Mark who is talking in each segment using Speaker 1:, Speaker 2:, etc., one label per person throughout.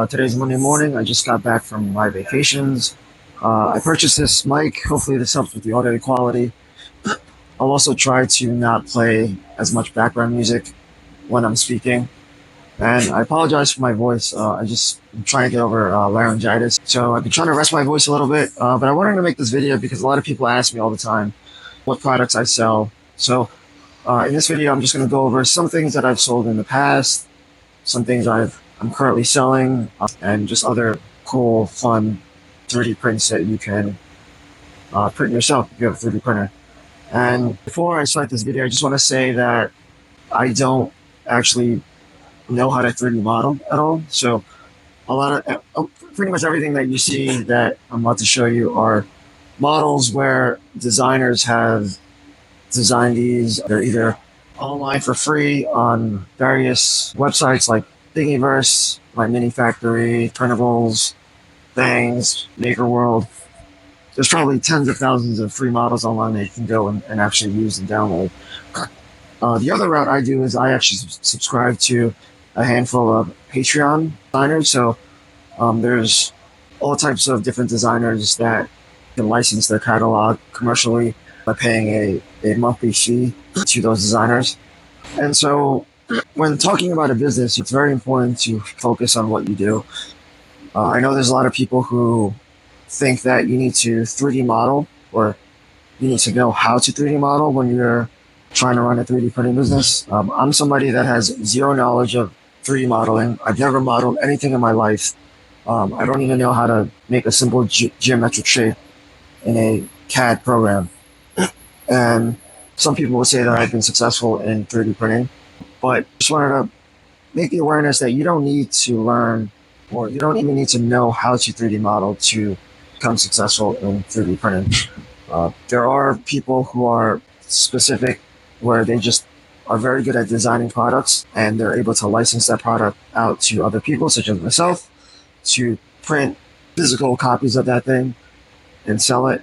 Speaker 1: Today's Monday morning. I just got back from my vacations. I purchased this mic. Hopefully this helps with the audio quality. I'll also try to not play as much background music when I'm speaking. And I apologize for my voice. I'm trying to get over laryngitis. So I've been trying to rest my voice a little bit. But I wanted to make this video because a lot of people ask me all the time what products I sell. So in this video, I'm just going to go over some things that I've sold in the past, some things I'm currently selling, and just other cool, fun 3D prints that you can print yourself if you have a 3D printer. And before I start this video, I just want to say that I don't actually know how to 3D model at all. So pretty much everything that you see that I'm about to show you are models where designers have designed these. They're either online for free on various websites like Thingiverse, My Mini Factory, Printables, Things, Maker World. There's probably tens of thousands of free models online that you can go and actually use and download. The other route I do is I actually subscribe to a handful of Patreon designers. So there's all types of different designers that can license their catalog commercially by paying a monthly fee to those designers. And so when talking about a business, it's very important to focus on what you do. I know there's a lot of people who think that you need to 3D model, or you need to know how to 3D model when you're trying to run a 3D printing business. I'm somebody that has zero knowledge of 3D modeling. I've never modeled anything in my life. I don't even know how to make a simple geometric shape in a CAD program. And some people will say that I've been successful in 3D printing, but just wanted to make the awareness that you don't need to learn, or you don't even need to know how to 3D model to become successful in 3D printing. There are people who are specific, where they just are very good at designing products, and they're able to license that product out to other people, such as myself, to print physical copies of that thing and sell it.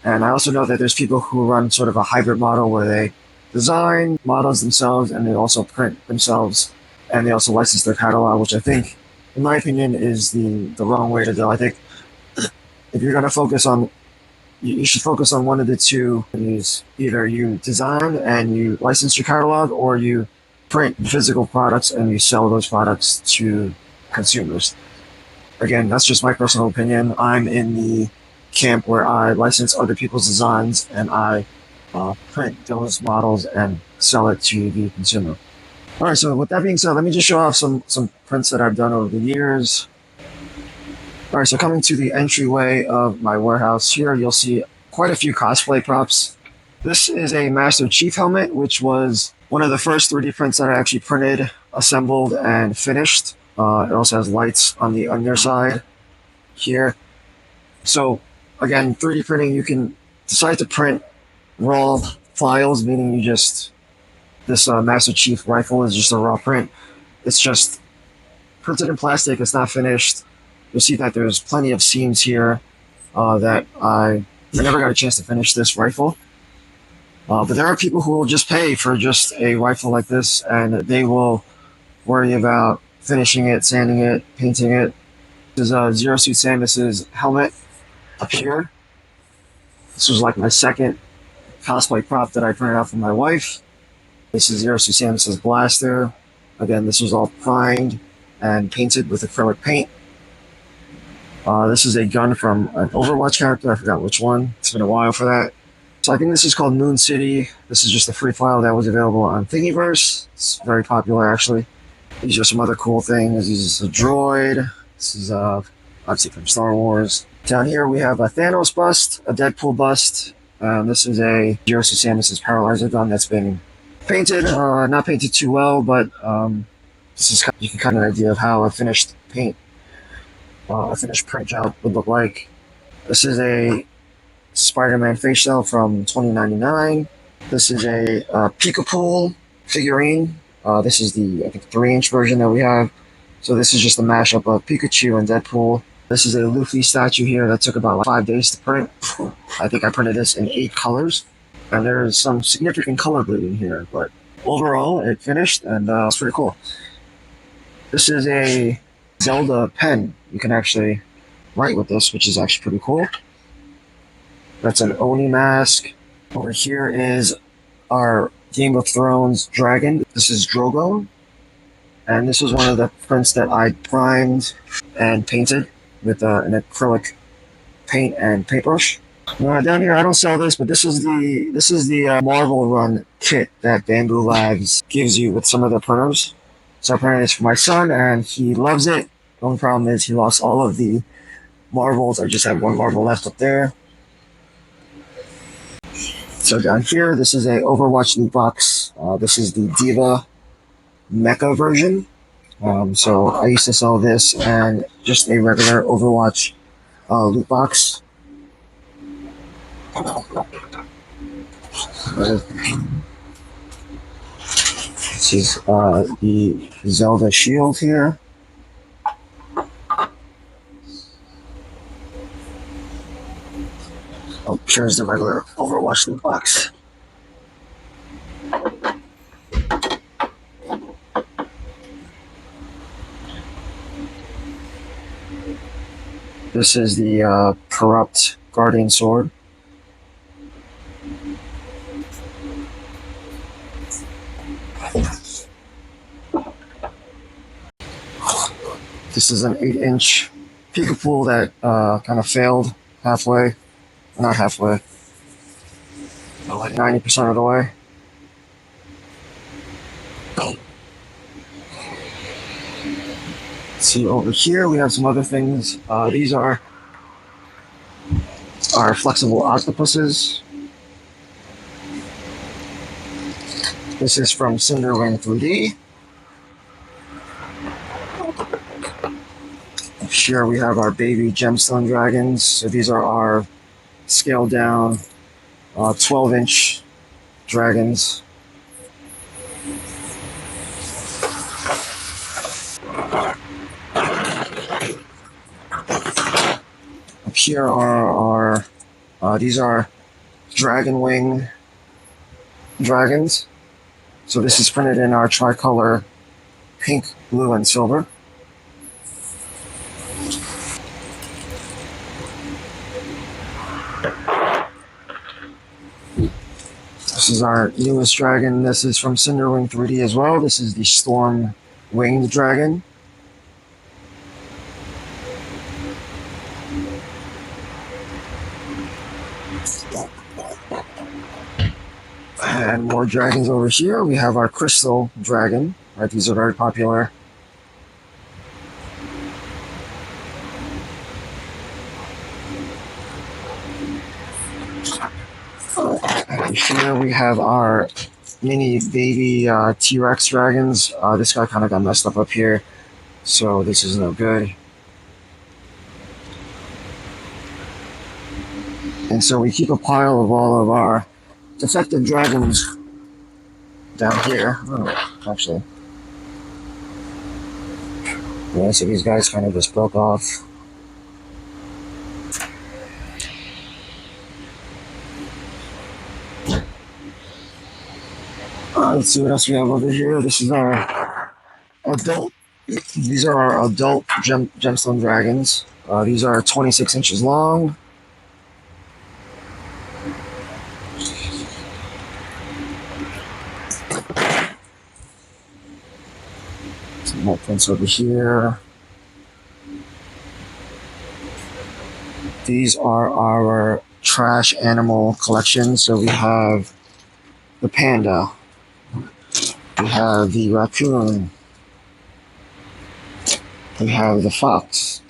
Speaker 1: And I also know that there's people who run sort of a hybrid model where they design models themselves and they also print themselves, and they also license their catalog, which I think, in my opinion, is the wrong way to go. I think if you're going to focus on, you should focus on one of the two. Either you design and you license your catalog, or you print physical products and you sell those products to consumers. Again, that's just my personal opinion. I'm in the camp where I license other people's designs and I print those models and sell it to the consumer. All right, so with that being said, let me just show off some prints that I've done over the years. All right, so coming to the entryway of my warehouse here, you'll see quite a few cosplay props. This is a Master Chief helmet, which was one of the first 3D prints that I actually printed, assembled, and finished. It also has lights on the underside here. So again, 3D printing, you can decide to print raw files, meaning this Master Chief rifle is just a raw print. It's just printed in plastic, it's not finished. You'll see that there's plenty of seams here that I never got a chance to finish this rifle. But there are people who will just pay for just a rifle like this, and they will worry about finishing it, sanding it, painting it. This is Zero Suit Samus's helmet up here. This was like my second cosplay prop that I printed out for my wife. This is Zero Suit Samus's blaster. Again, this was all primed and painted with acrylic paint. This is a gun from an Overwatch character. I forgot which one. It's been a while for that. So I think this is called Moon City. This is just a free file that was available on Thingiverse. It's very popular, actually. These are some other cool things. This is a droid. This is obviously from Star Wars. Down here we have a Thanos bust, a Deadpool bust. This is a Zero Suit Samus's paralyzer gun that's been painted. Not painted too well, but this is you can kind of an idea of how a finished print job would look like. This is a Spider-Man face shell from 2099. This is a Peekapool figurine. This is the, I think, 3-inch version that we have. So this is just a mashup of Pikachu and Deadpool. This is a Luffy statue here that took about 5 days to print. I think I printed this in 8 colors. And there's some significant color bleeding here, but overall it finished, and it's pretty cool. This is a Zelda pen. You can actually write with this, which is actually pretty cool. That's an Oni mask. Over here is our Game of Thrones dragon. This is Drogo, and this was one of the prints that I primed and painted with an acrylic paint and paintbrush. Down here, I don't sell this, but this is the Marvel Run kit that Bamboo Labs gives you with some of the printers. So I printed this for my son, and he loves it. The only problem is he lost all of the marbles. I just have one marble left up there. So down here, this is a Overwatch loot box. This is the Diva Mecha version. So I used to sell this and just a regular Overwatch loot box. This is the Zelda shield here. Oh, here's the regular Overwatch loot box. This is the corrupt Guardian Sword. This is an 8-inch Peekapool that kind of failed halfway. Not halfway, but like 90% of the way. See over here, we have some other things. These are our flexible octopuses. This is from Cinderwing 3D. Here we have our baby gemstone dragons. So these are our scaled down 12-inch dragons. Up here are our these are dragon wing dragons. So this is printed in our tricolor pink, blue, and silver. This is our newest dragon. This is from Cinderwing 3D as well. This is the Storm Winged Dragon. And more dragons over here. We have our Crystal Dragon. Right, these are very popular. And here we have our mini baby T-Rex dragons. This guy kind of got messed up here, so this is no good. And so we keep a pile of all of our defective dragons down here. Oh, actually. Yeah, so these guys kind of just broke off. Let's see what else we have over here. This is our adult. These are our adult gemstone dragons. These are 26 inches long. Some more prints over here. These are our trash animal collection. So we have the panda. We have the raccoon. We have the fox.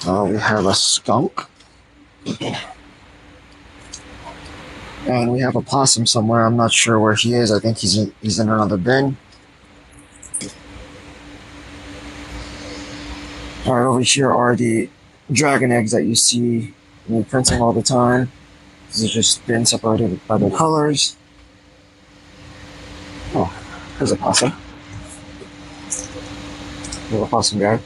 Speaker 1: We have a skunk. And we have a possum somewhere. I'm not sure where he is. I think he's in another bin. Alright, over here are the dragon eggs that you see in printing all the time. These are just been separated by their colors. Oh, there's a possum. Little possum guy.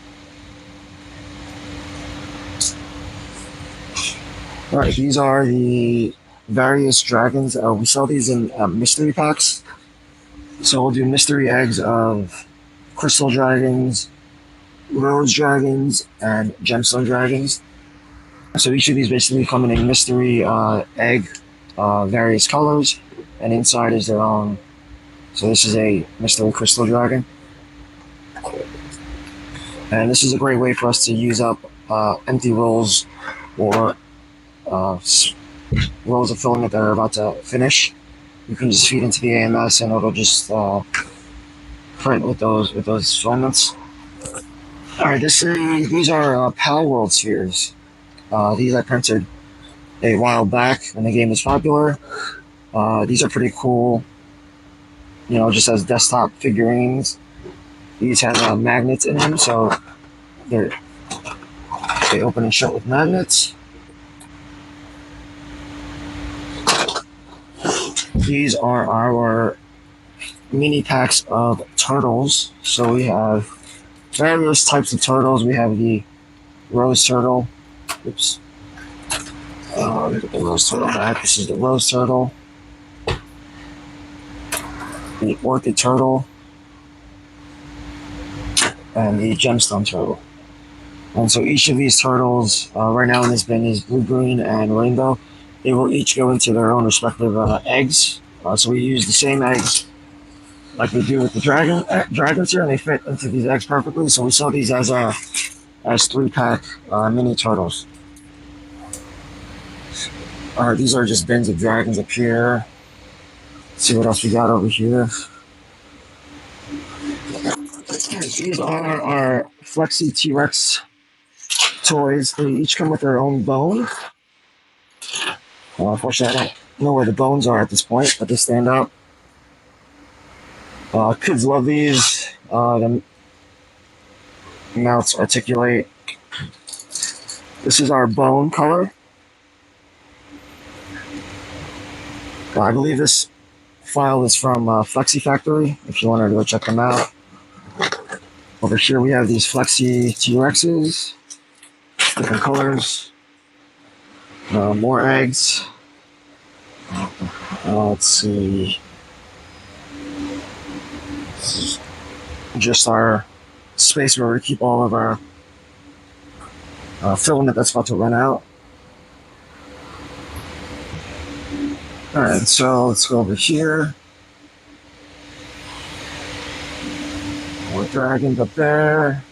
Speaker 1: Alright, these are the various dragons. We sell these in mystery packs. So we'll do mystery eggs of crystal dragons, rose dragons, and gemstone dragons. So each of these basically come in a mystery egg, various colors, and inside is their own. So this is a mystery crystal dragon, and this is a great way for us to use up empty rolls or uh, rolls of filament that are about to finish. You can just feed into the AMS, and it'll just print with those filaments. All right, these are PAL World Spheres. These I printed a while back when the game was popular. These are pretty cool, just as desktop figurines. These have magnets in them, so they open and shut with magnets. These are our mini packs of turtles. So we have various types of turtles. We have the rose turtle. Oops. Look at the rose turtle back. This is the rose turtle. The orchid turtle. And the gemstone turtle. And so each of these turtles, right now in this bin, is blue, green, and rainbow. They will each go into their own respective eggs. So we use the same eggs like we do with the dragons here, and they fit into these eggs perfectly. So we sell these as 3-pack mini turtles. These are just bins of dragons up here. Let's see what else we got over here. These are our Flexi T-Rex toys. They each come with their own bone. Unfortunately, I don't know where the bones are at this point, but they stand out. Kids love these. The mouths articulate. This is our bone color. I believe this file is from Flexi Factory, if you want to go check them out. Over here we have these Flexi T-Rexes, different colors, more eggs. Let's see. This is just our space where we keep all of our filament that's about to run out. Alright, so let's go over here. More dragons up there.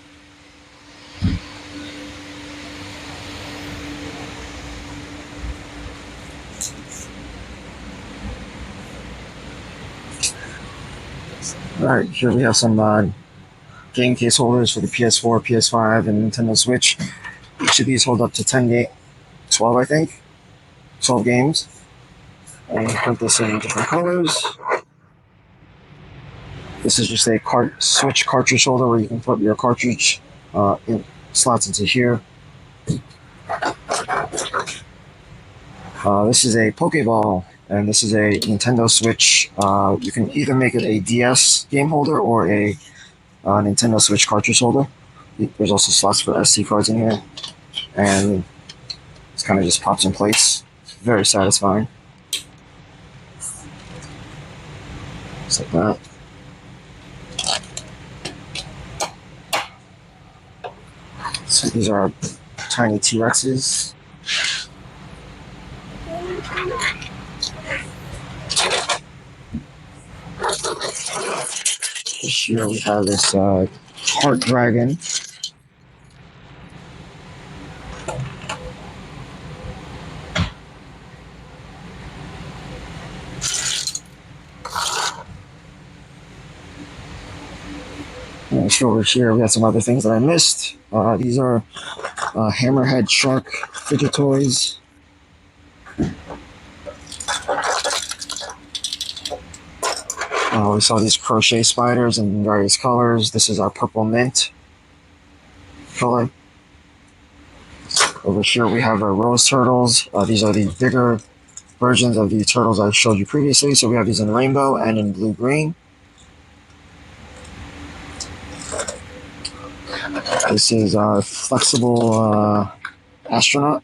Speaker 1: Alright, here we have some game case holders for the PS4, PS5, and Nintendo Switch. Each of these hold up to 12, I think. 12 games. And you print this in different colors. This is just a Switch cartridge holder where you can put your cartridge slots into here. This is a Pokeball, and this is a Nintendo Switch. You can either make it a DS game holder or a Nintendo Switch cartridge holder. There's also slots for SD cards in here, and this kind of just pops in place. It's very satisfying. Just like that. So these are tiny T-Rexes. Here we have this heart dragon. And over here we have some other things that I missed. These are hammerhead shark fidget toys. We saw these crochet spiders in various colors. This is our purple mint color. Over here we have our rose turtles. These are the bigger versions of the turtles I showed you previously. So we have these in rainbow and in blue-green. This is our flexible astronaut.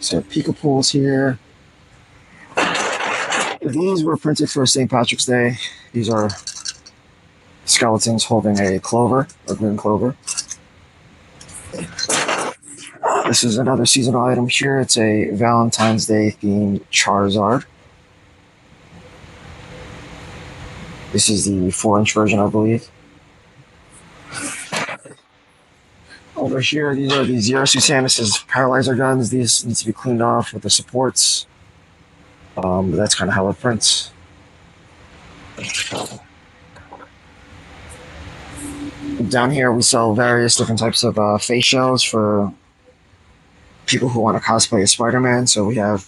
Speaker 1: So Pika-Pools here. these were printed for St. Patrick's Day. These are skeletons holding a clover, a green clover. This is another seasonal item here. It's a Valentine's Day themed Charizard. This is the 4-inch version, I believe. Over here, these are the Zero Suit Samus's paralyzer guns. These need to be cleaned off with the supports. That's kind of how it prints. Down here, we sell various different types of face shells for people who want to cosplay as Spider-Man. So we have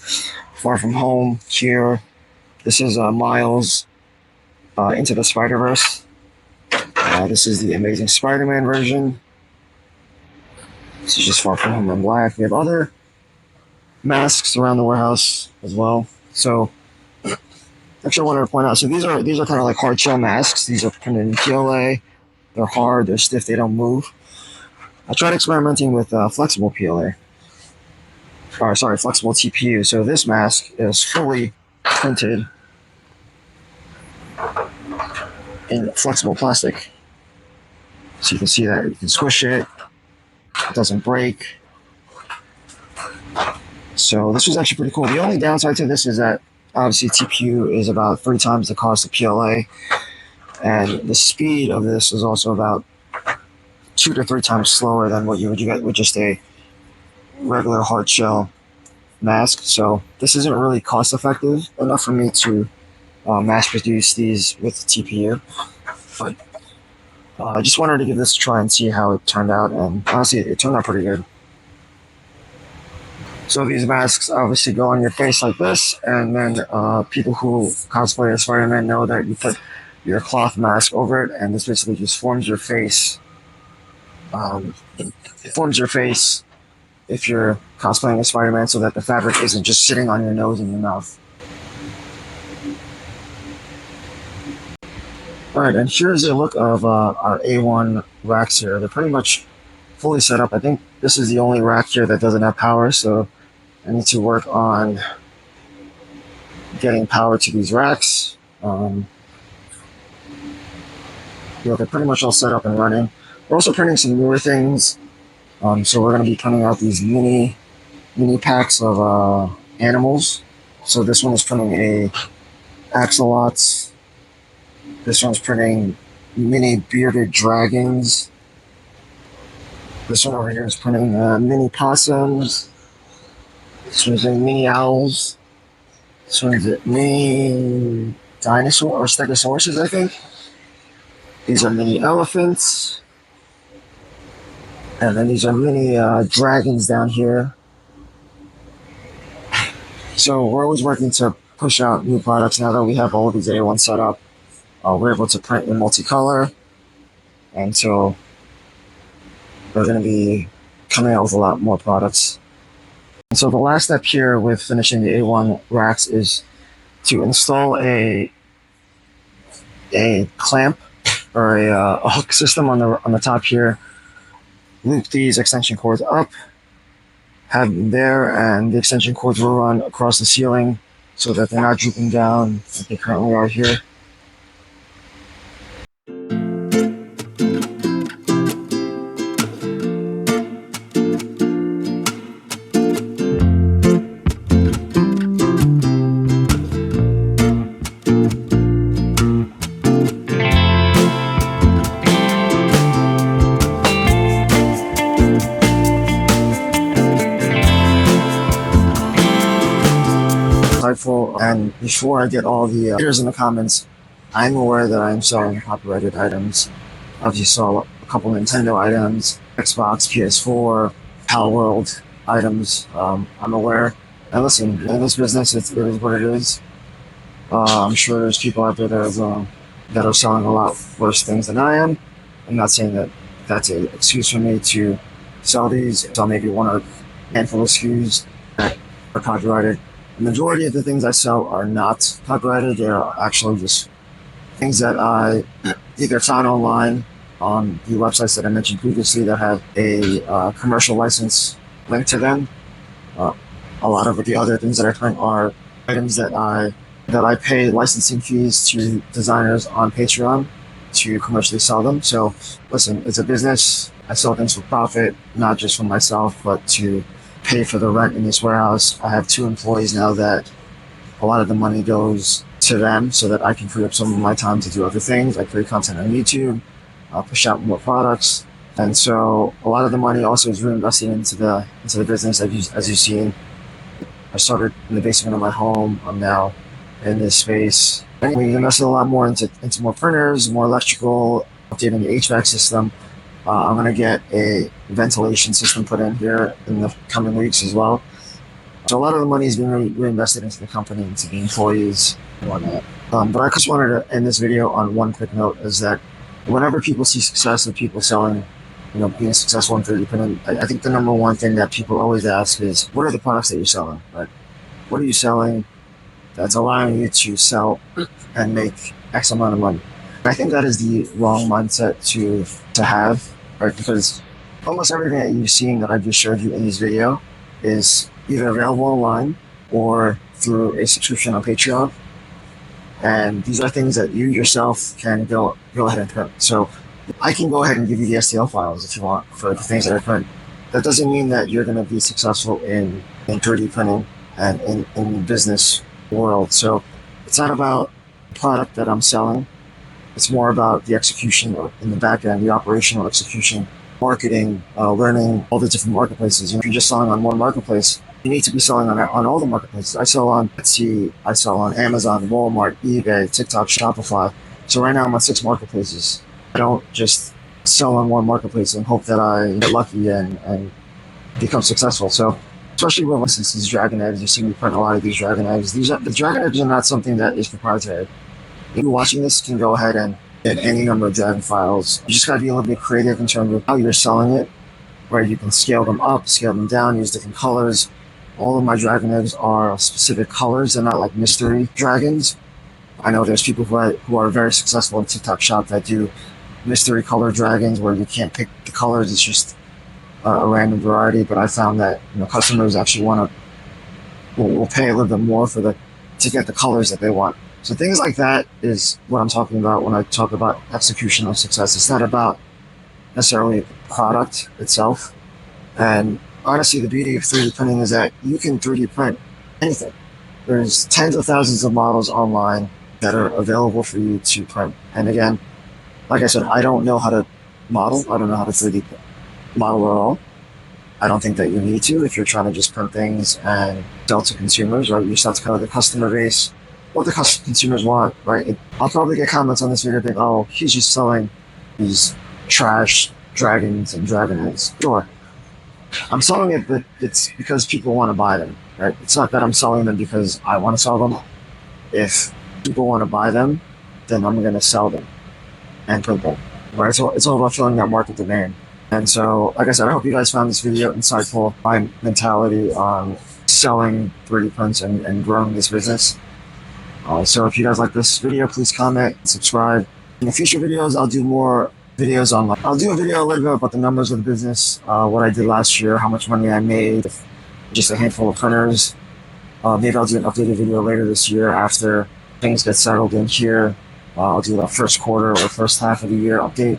Speaker 1: Far From Home here. This is Miles Into the Spider-Verse. This is the Amazing Spider-Man version. This is just Far From Home in black. We have other masks around the warehouse as well. So, actually, I wanted to point out. So these are kind of like hard shell masks. These are printed in PLA. They're hard. They're stiff. They don't move. I tried experimenting with flexible PLA. Flexible TPU. So this mask is fully printed in flexible plastic. So you can see that you can squish it. It doesn't break. So this was actually pretty cool. The only downside to this is that obviously TPU is about 3 times the cost of PLA, and the speed of this is also about 2 to 3 times slower than what you would get with just a regular hard shell mask. So this isn't really cost effective enough for me to mass produce these with TPU. But I just wanted to give this a try and see how it turned out, and honestly, it turned out pretty good. So these masks obviously go on your face like this, and then people who cosplay as Spider-Man know that you put your cloth mask over it, and this basically just forms your face. It forms your face if you're cosplaying as Spider-Man, so that the fabric isn't just sitting on your nose and your mouth. Alright, and here's a look of our A1 racks here. They're pretty much fully set up. I think this is the only rack here that doesn't have power, so I need to work on getting power to these racks. They're pretty much all set up and running. We're also printing some newer things. So we're going to be printing out these mini packs of animals. So this one is printing a axolotl. This one's printing mini bearded dragons. This one over here is printing mini possums. This one's a mini owls. This one's a mini dinosaur or stegosauruses, I think. These are mini elephants. And then these are mini dragons down here. So we're always working to push out new products now that we have all of these A1 set up. We're able to print in multicolor. And so we're going to be coming out with a lot more products. And so the last step here with finishing the A1 racks is to install a clamp or a hook system on the top here. Loop these extension cords up, have them there, and the extension cords will run across the ceiling so that they're not drooping down like they currently are here. And before I get all the haters in the comments, I'm aware that I'm selling copyrighted items. Obviously saw a couple Nintendo items, Xbox, PS4, Pal World items. I'm aware. And listen, in this business, it is what it is. I'm sure there's people out there that are selling a lot worse things than I am. I'm not saying that that's an excuse for me to sell these. Sell maybe one or a handful of SKUs that are copyrighted. The majority of the things I sell are not copyrighted. They are actually just things that I either found online on the websites that I mentioned previously that have a commercial license linked to them. A lot of the other things that I print are items that I that I pay licensing fees to designers on Patreon to commercially sell them. So listen, it's a business. I sell things for profit, not just for myself, but to pay for the rent in this warehouse. I have 2 employees now that a lot of the money goes to them so that I can free up some of my time to do other things, like create content on YouTube, push out more products. And so a lot of the money also is reinvested into the business. As you've seen, I started in the basement of my home. I'm now in this space. And we invested a lot more into more printers, more electrical, updating the HVAC system. I'm going to get a ventilation system put in here in the coming weeks as well. So a lot of the money is being reinvested into the company, into the employees, and whatnot. But I just wanted to end this video on one quick note: is that whenever people see success of people selling, being successful in 3D printing, I think the number one thing that people always ask is, what are the products that you're selling? Right? What are you selling that's allowing you to sell and make X amount of money? I think that is the wrong mindset to have, right? Because almost everything that you're seeing that I just showed you in this video is either available online or through a subscription on Patreon. And these are things that you yourself can go ahead and print. So I can go ahead and give you the STL files if you want for the things that I print. That doesn't mean that you're going to be successful in 3D printing and in the business world. So it's not about the product that I'm selling. It's more about the execution in the back end, the operational execution, marketing, learning all the different marketplaces. If you're just selling on one marketplace, you need to be selling on all the marketplaces. I sell on Etsy, I sell on Amazon, Walmart, eBay, TikTok, Shopify. So right now I'm on 6 marketplaces. I don't just sell on one marketplace and hope that I get lucky and become successful. So especially with these dragon eggs, you see me print a lot of these dragon eggs. The dragon eggs are not something that is proprietary. If you're watching this, you can go ahead and get any number of dragon files. You just got to be a little bit creative in terms of how you're selling it, where you can scale them up, scale them down, use different colors. All of my dragon eggs are specific colors. They're not like mystery dragons. I know there's people who are very successful in TikTok Shop that do mystery color dragons where you can't pick the colors. It's just a random variety. But I found that customers actually will pay a little bit more to get the colors that they want. So things like that is what I'm talking about when I talk about execution of success. It's not about necessarily the product itself. And honestly, the beauty of 3D printing is that you can 3D print anything. There's tens of thousands of models online that are available for you to print. And again, like I said, I don't know how to model. I don't know how to 3D model at all. I don't think that you need to if you're trying to just print things and sell to consumers, right? You just have to kind of the customer base, what the consumers want, right? I'll probably get comments on this video being, oh, he's just selling these trash dragons and dragon eggs. Sure. I'm selling it, but it's because people want to buy them, right? It's not that I'm selling them because I want to sell them. If people want to buy them, then I'm going to sell them and print them, right? So it's all about filling that market demand. And so, like I said, I hope you guys found this video insightful. My mentality on selling 3D prints and growing this business. So if you guys like this video, please comment, subscribe. In the future videos, I'll do more videos on I'll do a video a little bit about the numbers of the business, what I did last year, how much money I made, just a handful of printers. Maybe I'll do an updated video later this year after things get settled in here. I'll do a first quarter or first half of the year update.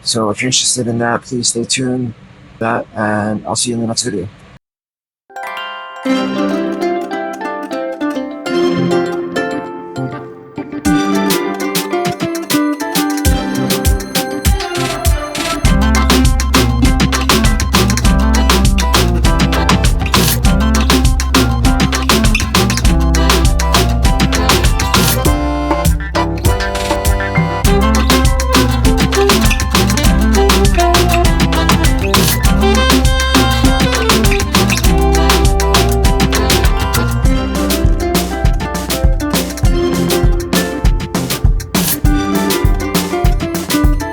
Speaker 1: So if you're interested in that, please stay tuned for that, and I'll see you in the next video.